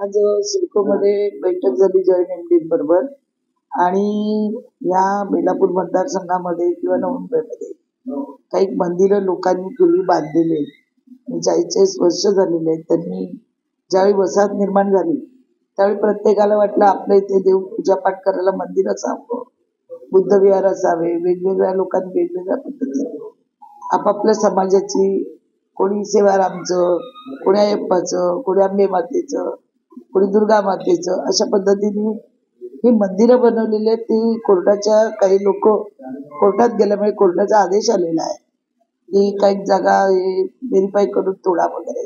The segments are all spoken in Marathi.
आज सिडकोमध्ये बैठक झाली जॉईंट एमडी बरोबर आणि या बेलापूर मतदारसंघामध्ये किंवा नवमुंबईमध्ये काही मंदिरं लोकांनी पूर्वी बांधलेले 40 वर्ष झालेले आहेत. त्यांनी ज्यावेळी वसाहत निर्माण झाली त्यावेळी प्रत्येकाला वाटलं आपल्या इथे देव पूजापाठ करायला मंदिर असावं, बुद्ध विहार असावे. वेगवेगळ्या लोकांनी वेगवेगळ्या पद्धतीने आपापल्या समाजाची, कोणी सेवारामचं, कोणी अय्यप्पाचं, कोणी अंबे मातेचं, कोणी दुर्गा मातेचं, अशा पद्धतीने ही मंदिरं बनवलेली आहेत. ती कोर्टाच्या काही लोक कोर्टात गेल्यामुळे कोर्टाचा आदेश आलेला आहे की काही जागा व्हेरीफाय करून तोडा वगैरे.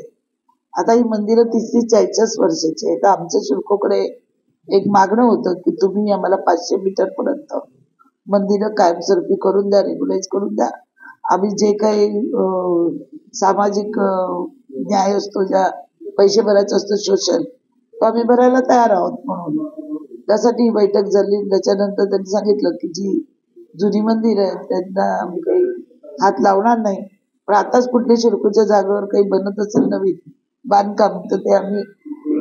आता ही मंदिरं 30-40 वर्षाची आहेत. तर आमच्या शिडकोकडे एक मागणं होतं की तुम्ही आम्हाला 500 मीटर पर्यंत मंदिरं कायमस्वरूपी करून द्या, रेग्युलाइज करून द्या. आम्ही जे काही सामाजिक न्याय असतो, ज्या पैसे भरायचं असतं सोशल, तो आम्ही भरायला तयार आहोत. म्हणून त्यासाठी ही बैठक झाली. त्याच्यानंतर त्यांनी सांगितलं की जी जुनी मंदिर आहे त्यांना आम्ही काही हात लावणार नाही, पण आताच कुठल्या शिडकोच्या जागेवर काही बनत असेल नवीन बांधकाम तर ते आम्ही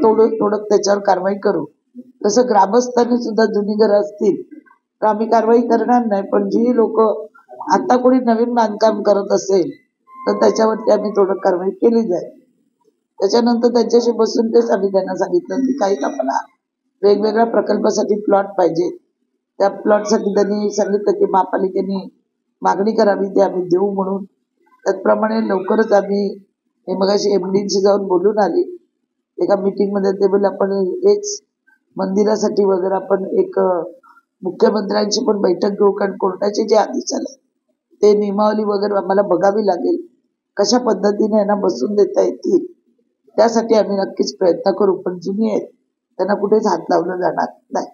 तोडत त्याच्यावर कारवाई करू. तसं ग्रामस्थांनी सुद्धा जुनी घरं असतील तर आम्ही कारवाई करणार नाही, पण जी लोक आता कोणी नवीन बांधकाम करत असेल तर त्याच्यावरती आम्ही थोडं कारवाई केली जाईल. त्याच्यानंतर त्यांच्याशी बसून तेच आम्ही त्यांना सांगितलं की काही आम्हाला वेगवेगळ्या प्रकल्पासाठी प्लॉट पाहिजे. त्या प्लॉटसाठी त्यांनी सांगितलं की महापालिकेने मागणी करावी, ते आम्ही देऊ म्हणून. त्याचप्रमाणे लवकरच आम्ही हे मगाशी एमडीशी जाऊन बोलून आली एका मीटिंगमध्ये. ते बोलले आपण हेच मंदिरासाठी वगैरे आपण एक मुख्यमंत्र्यांची पण बैठक घेऊ, कारण कोर्टाचे जे आदेश आले ते नियमावली वगैरे आम्हाला बघावी लागेल, कशा पद्धतीने यांना बसून देता येतील. त्यासाठी आम्ही नक्कीच प्रयत्न करू, पण जुनी आहेत त्यांना कुठेच हात लावलं जाणार नाही.